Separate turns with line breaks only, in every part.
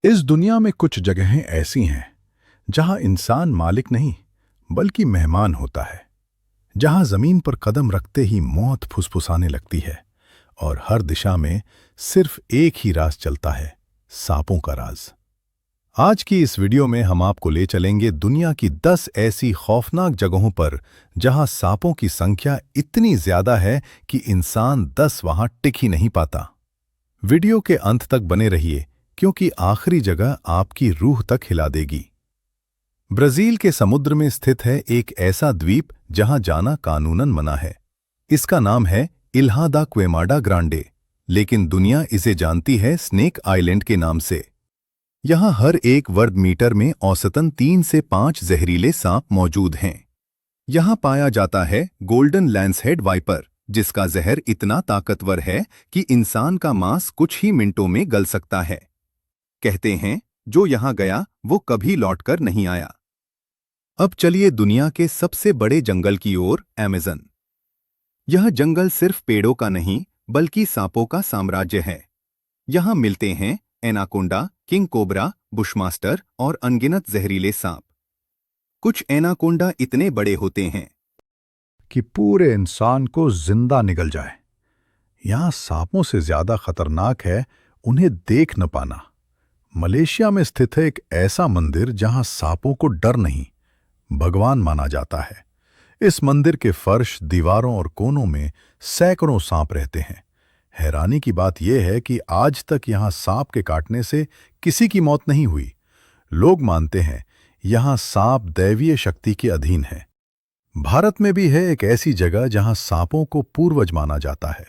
इस दुनिया में कुछ जगहें ऐसी हैं जहां इंसान मालिक नहीं बल्कि मेहमान होता है। जहां जमीन पर कदम रखते ही मौत फुसफुसाने लगती है और हर दिशा में सिर्फ एक ही राज चलता है, सांपों का राज। आज की इस वीडियो में हम आपको ले चलेंगे दुनिया की 10 ऐसी खौफनाक जगहों पर जहां सांपों की संख्या इतनी ज्यादा है कि इंसान 10 वहां टिक ही नहीं पाता। वीडियो के अंत तक बने रहिए क्योंकि आखिरी जगह आपकी रूह तक हिला देगी। ब्राजील के समुद्र में स्थित है एक ऐसा द्वीप जहां जाना कानूनन मना है। इसका नाम है इल्हा दा क्वेमाडा ग्रांडे, लेकिन दुनिया इसे जानती है स्नेक आइलैंड के नाम से। यहां हर एक वर्ग मीटर में औसतन 3 से 5 जहरीले सांप मौजूद हैं। यहां पाया जाता है गोल्डन लैंसहेड वाइपर, जिसका जहर इतना ताकतवर है कि इंसान का मांस कुछ ही मिनटों में गल सकता है। कहते हैं जो यहां गया वो कभी लौटकर नहीं आया। अब चलिए दुनिया के सबसे बड़े जंगल की ओर, अमेज़न। यह जंगल सिर्फ पेड़ों का नहीं बल्कि सांपों का साम्राज्य है। यहां मिलते हैं एनाकोंडा, किंग कोबरा, बुशमास्टर और अनगिनत जहरीले सांप। कुछ एनाकोंडा इतने बड़े होते हैं कि पूरे इंसान को जिंदा निगल जाए। यहां सांपों से ज्यादा खतरनाक है उन्हें देख न पाना। मलेशिया में स्थित है एक ऐसा मंदिर जहां सांपों को डर नहीं, भगवान माना जाता है। इस मंदिर के फर्श, दीवारों और कोनों में सैकड़ों सांप रहते हैं। हैरानी की बात यह है कि आज तक यहां सांप के काटने से किसी की मौत नहीं हुई। लोग मानते हैं यहां सांप दैवीय शक्ति के अधीन है। भारत में भी है एक ऐसी जगह जहां सांपों को पूर्वज माना जाता है।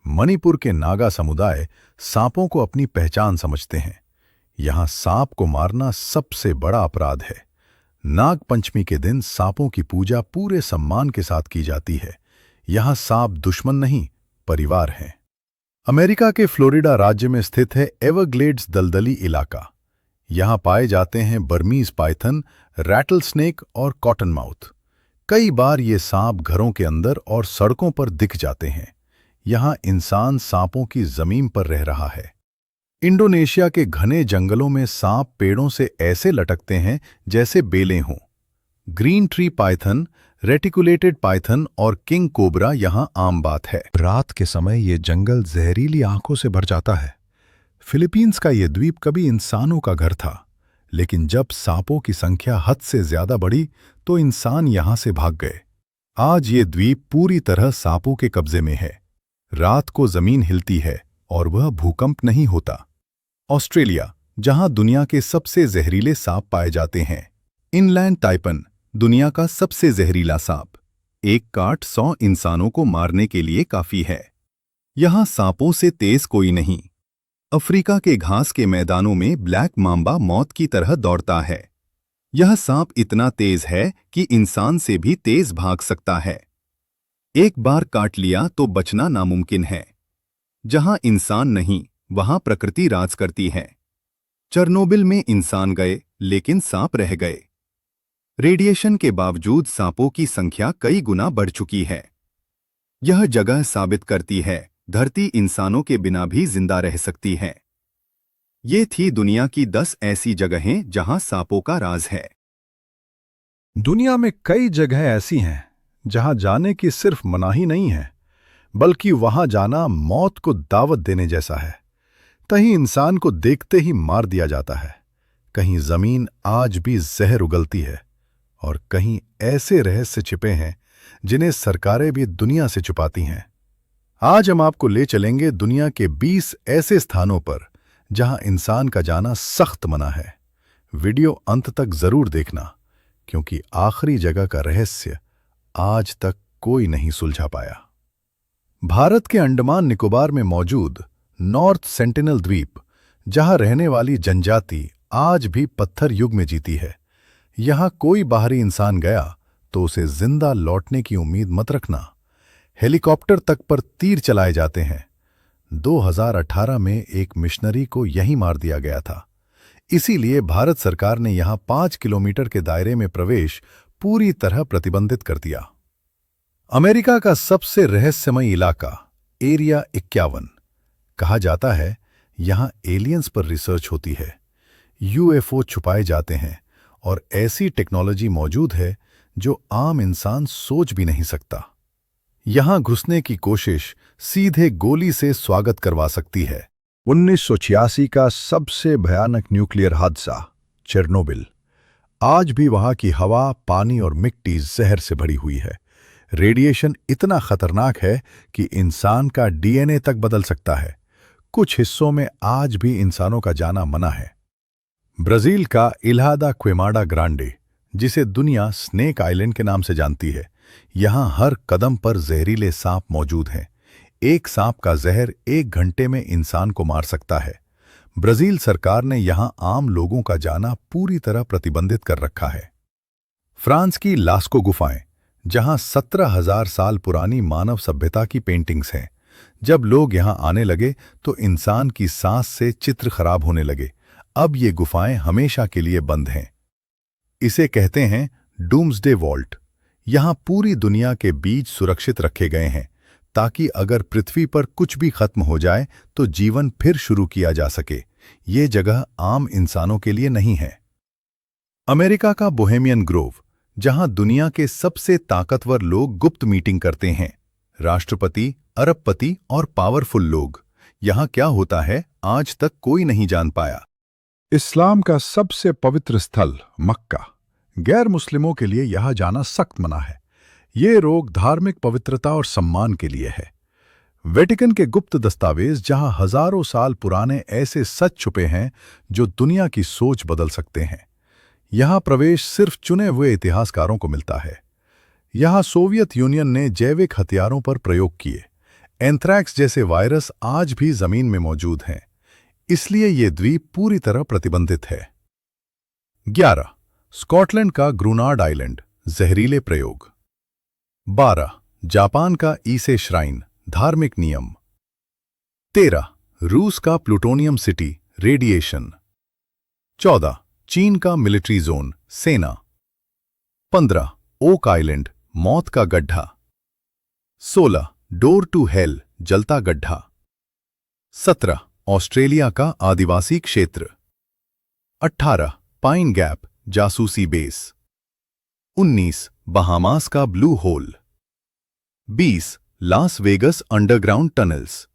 मणिपुर के नागा समुदाय सांपों को अपनी पहचान समझते हैं। यहां सांप को मारना सबसे बड़ा अपराध है। नाग पंचमी के दिन सांपों की पूजा पूरे सम्मान के साथ की जाती है। यहां सांप दुश्मन नहीं, परिवार हैं। अमेरिका के फ्लोरिडा राज्य में स्थित है एवरग्लेड्स दलदली इलाका। यहां पाए जाते हैं बर्मीज पाइथन, रैटल स्नेक और कॉटन माउथ। कई बार ये सांप घरों के अंदर और सड़कों पर दिख जाते हैं। यहां इंसान सांपों की जमीन पर रह रहा है। इंडोनेशिया के घने जंगलों में सांप पेड़ों से ऐसे लटकते हैं जैसे बेलें हों। Green tree Python, reticulated Python और किंग कोबरा यहां आम बात है। रात के समय ये जंगल जहरीली आंखों से भर जाता है। फिलीपींस का ये द्वीप कभी इंसानों का घर था, लेकिन जब सांपों की संख्या हद से ज्यादा बढ़ी तो इंसान यहां से भाग गए। आज ये द्वीप पूरी तरह सांपों के कब्जे में है। रात को जमीन हिलती है और वह भूकंप नहीं होता। ऑस्ट्रेलिया, जहां दुनिया के सबसे जहरीले सांप पाए जाते हैं। इनलैंड टाइपन, दुनिया का सबसे जहरीला सांप। एक काट 100 इंसानों को मारने के लिए काफी है। यहां सांपों से तेज कोई नहीं। अफ्रीका के घास के मैदानों में ब्लैक मांबा मौत की तरह दौड़ता है। यह सांप इतना तेज है कि इंसान से भी तेज भाग सकता है। एक बार काट लिया तो बचना नामुमकिन है। जहां इंसान नहीं, वहां प्रकृति राज करती है। चेरनोबिल में इंसान गए लेकिन सांप रह गए। रेडिएशन के बावजूद सांपों की संख्या कई गुना बढ़ चुकी है। यह जगह साबित करती है धरती इंसानों के बिना भी जिंदा रह सकती है। ये थी दुनिया की 10 ऐसी जगहें जहां सांपों का राज है। दुनिया में कई जगहें ऐसी हैं जहां जाने की सिर्फ मनाही नहीं है, बल्कि वहां जाना मौत को दावत देने जैसा है। कहीं इंसान को देखते ही मार दिया जाता है, कहीं जमीन आज भी जहर उगलती है और कहीं ऐसे रहस्य छिपे हैं जिन्हें सरकारें भी दुनिया से छुपाती हैं। आज हम आपको ले चलेंगे दुनिया के 20 ऐसे स्थानों पर जहां इंसान का जाना सख्त मना है। वीडियो अंत तक जरूर देखना, क्योंकि आखिरी जगह का रहस्य आज तक कोई नहीं सुलझा पाया। भारत के अंडमान निकोबार में मौजूद नॉर्थ सेंटिनल द्वीप, जहां रहने वाली जनजाति आज भी पत्थर युग में जीती है। यहां कोई बाहरी इंसान गया तो उसे जिंदा लौटने की उम्मीद मत रखना। हेलीकॉप्टर तक पर तीर चलाए जाते हैं। 2018 में एक मिशनरी को यहीं मार दिया गया था। इसीलिए भारत सरकार ने यहां 5 किलोमीटर के दायरे में प्रवेश पूरी तरह प्रतिबंधित कर दिया। अमेरिका का सबसे रहस्यमय इलाका, एरिया 51। कहा जाता है यहां एलियंस पर रिसर्च होती है। यूएफओ छुपाए जाते हैं और ऐसी टेक्नोलॉजी मौजूद है जो आम इंसान सोच भी नहीं सकता। यहां घुसने की कोशिश सीधे गोली से स्वागत करवा सकती है। 1986 का सबसे भयानक न्यूक्लियर हादसा चेरनोबिल। आज भी वहां की हवा, पानी और मिट्टी जहर से भरी हुई है। रेडिएशन इतना खतरनाक है कि इंसान का डीएनए तक बदल सकता है। कुछ हिस्सों में आज भी इंसानों का जाना मना है। ब्राजील का इल्हा दा क्विमाडा ग्रांडे, जिसे दुनिया स्नेक आइलैंड के नाम से जानती है, यहां हर कदम पर जहरीले सांप मौजूद हैं। एक सांप का जहर 1 घंटे में इंसान को मार सकता है। ब्राजील सरकार ने यहां आम लोगों का जाना पूरी तरह प्रतिबंधित कर रखा है। फ्रांस की लास्को गुफाएं, जहां 17,000 साल पुरानी मानव सभ्यता की पेंटिंग्स हैं। जब लोग यहां आने लगे तो इंसान की सांस से चित्र खराब होने लगे। अब ये गुफाएं हमेशा के लिए बंद हैं। इसे कहते हैं डूम्सडे वॉल्ट। यहां पूरी दुनिया के बीज सुरक्षित रखे गए हैं ताकि अगर पृथ्वी पर कुछ भी खत्म हो जाए तो जीवन फिर शुरू किया जा सके। ये जगह आम इंसानों के लिए नहीं है। अमेरिका का बोहेमियन ग्रोव, जहां दुनिया के सबसे ताकतवर लोग गुप्त मीटिंग करते हैं। राष्ट्रपति, अरबपति और पावरफुल लोग। यहां क्या होता है आज तक कोई नहीं जान पाया। इस्लाम का सबसे पवित्र स्थल मक्का। गैर मुस्लिमों के लिए यहां जाना सख्त मना है। ये रोक धार्मिक पवित्रता और सम्मान के लिए है। वेटिकन के गुप्त दस्तावेज, जहां हजारों साल पुराने ऐसे सच छुपे हैं जो दुनिया की सोच बदल सकते हैं। यहां प्रवेश सिर्फ चुने हुए इतिहासकारों को मिलता है। यहां सोवियत यूनियन ने जैविक हथियारों पर प्रयोग किए। एंथ्रैक्स जैसे वायरस आज भी जमीन में मौजूद हैं, इसलिए ये द्वीप पूरी तरह प्रतिबंधित है। 11. स्कॉटलैंड का ग्रूनार्ड आइलैंड, जहरीले प्रयोग। 12. जापान का ईसे श्राइन, धार्मिक नियम। 13. रूस का प्लूटोनियम सिटी, रेडिएशन। 14. चीन का मिलिट्री जोन, सेना। 15. ओक आइलैंड, मौत का गड्ढा। 16. डोर टू हेल, जलता गड्ढा। 17. ऑस्ट्रेलिया का आदिवासी क्षेत्र। 18. पाइन गैप, जासूसी बेस। 19. बहामास का blue hole. 20. Las Vegas underground tunnels.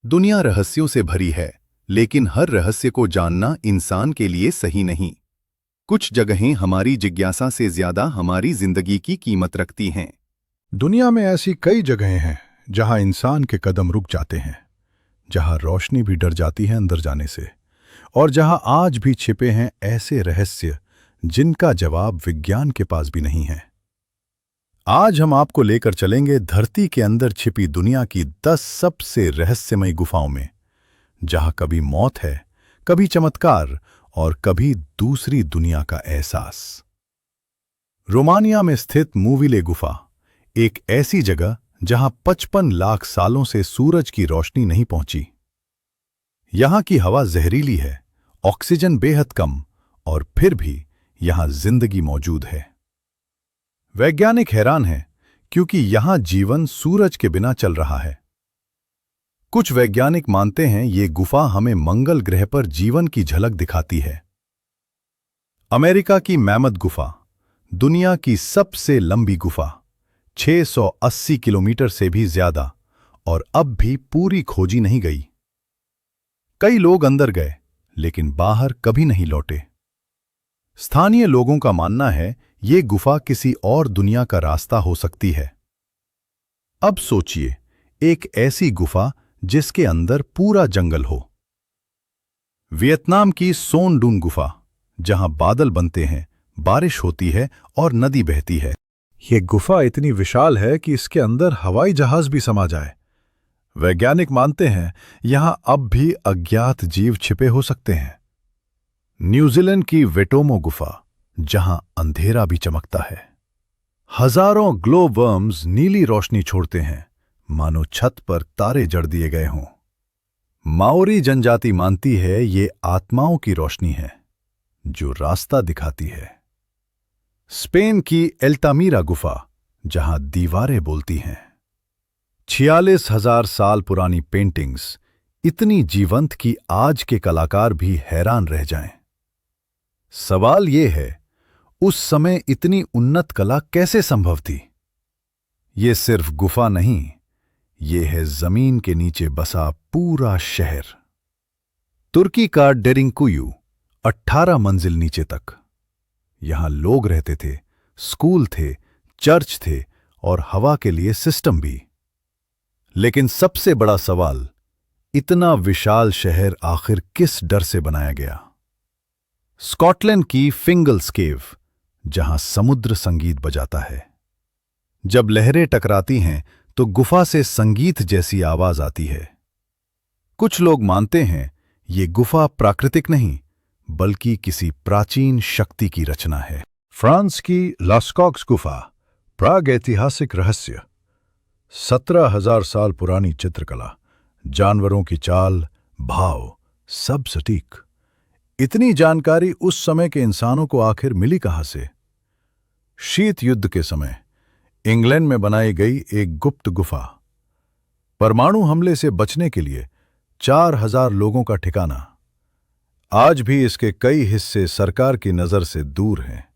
दुनिया रहस्यों से भरी है, लेकिन हर रहस्य को जानना इंसान के लिए सही नहीं। कुछ जगहें हमारी जिज्ञासा से ज्यादा हमारी जिंदगी की कीमत रखती हैं। दुनिया में ऐसी कई जगहें हैं जहां इंसान के कदम रुक जाते हैं, जहां रोशनी भी डर जाती है अंदर जाने से, और जहां आज भी छिपे हैं ऐसे रहस्य जिनका जवाब विज्ञान के पास भी नहीं है। आज हम आपको लेकर चलेंगे धरती के अंदर छिपी दुनिया की 10 सबसे रहस्यमयी गुफाओं में, जहां कभी मौत है, कभी चमत्कार और कभी दूसरी दुनिया का एहसास। रोमानिया में स्थित मूविले गुफा, एक ऐसी जगह जहां 55 लाख सालों से सूरज की रोशनी नहीं पहुंची। यहां की हवा जहरीली है, ऑक्सीजन बेहद कम, और फिर भी यहां जिंदगी मौजूद है। वैज्ञानिक हैरान हैं क्योंकि यहां जीवन सूरज के बिना चल रहा है। कुछ वैज्ञानिक मानते हैं ये गुफा हमें मंगल ग्रह पर जीवन की झलक दिखाती है। अमेरिका की मैमथ गुफा, दुनिया की सबसे लंबी गुफा, 680 किलोमीटर से भी ज्यादा, और अब भी पूरी खोजी नहीं गई। कई लोग अंदर गए, लेकिन बाहर कभी नहीं लौटे। स्थानीय लोगों का मानना है ये गुफा किसी और दुनिया का रास्ता हो सकती है। अब सोचिए, एक ऐसी गुफा जिसके अंदर पूरा जंगल हो। वियतनाम की सोन डून गुफा, जहां बादल बनते हैं, बारिश होती है और नदी बहती है। ये गुफा इतनी विशाल है कि इसके अंदर हवाई जहाज भी समा जाए। वैज्ञानिक मानते हैं यहां अब भी अज्ञात जीव छिपे हो सकते हैं। न्यूजीलैंड की वेटोमो गुफा, जहां अंधेरा भी चमकता है। हजारों ग्लो वर्म्स नीली रोशनी छोड़ते हैं, मानो छत पर तारे जड़ दिए गए हों। माओरी जनजाति मानती है ये आत्माओं की रोशनी है जो रास्ता दिखाती है। स्पेन की एल्टामीरा गुफा, जहां दीवारें बोलती हैं। 46,000 साल पुरानी पेंटिंग्स, इतनी जीवंत कि आज के कलाकार भी हैरान रह जाएं। सवाल ये है, उस समय इतनी उन्नत कला कैसे संभव थी? ये सिर्फ गुफा नहीं, ये है जमीन के नीचे बसा पूरा शहर। तुर्की का डेरिंकुयू 18 मंजिल नीचे तक। यहां लोग रहते थे, स्कूल थे, चर्च थे और हवा के लिए सिस्टम भी। लेकिन सबसे बड़ा सवाल, इतना विशाल शहर आखिर किस डर से बनाया गया? स्कॉटलैंड की फिंगल्स केव, जहां समुद्र संगीत बजाता है। जब लहरें टकराती हैं तो गुफा से संगीत जैसी आवाज आती है। कुछ लोग मानते हैं ये गुफा प्राकृतिक नहीं, बल्कि किसी प्राचीन शक्ति की रचना है। फ्रांस की लास्कॉक्स गुफा, प्रागैतिहासिक रहस्य। 17,000 साल पुरानी चित्रकला, जानवरों की चाल, भाव, सब सटीक। इतनी जानकारी उस समय के इंसानों को आखिर मिली कहां से? शीत युद्ध के समय इंग्लैंड में बनाई गई एक गुप्त गुफा। परमाणु हमले से बचने के लिए 4,000 लोगों का ठिकाना। आज भी इसके कई हिस्से सरकार की नजर से दूर हैं।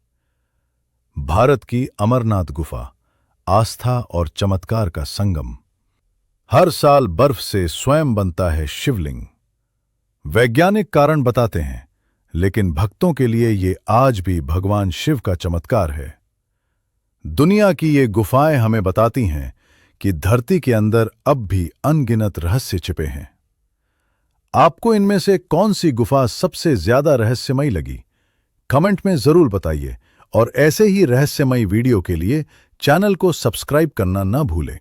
भारत की अमरनाथ गुफा, आस्था और चमत्कार का संगम। हर साल बर्फ से स्वयं बनता है शिवलिंग। वैज्ञानिक कारण बताते हैं, लेकिन भक्तों के लिए ये आज भी भगवान शिव का चमत्कार है। दुनिया की ये गुफाएं हमें बताती हैं कि धरती के अंदर अब भी अनगिनत रहस्य छिपे हैं। आपको इनमें से कौन सी गुफा सबसे ज्यादा रहस्यमयी लगी? कमेंट में जरूर बताइए और ऐसे ही रहस्यमयी वीडियो के लिए चैनल को सब्सक्राइब करना न भूलें।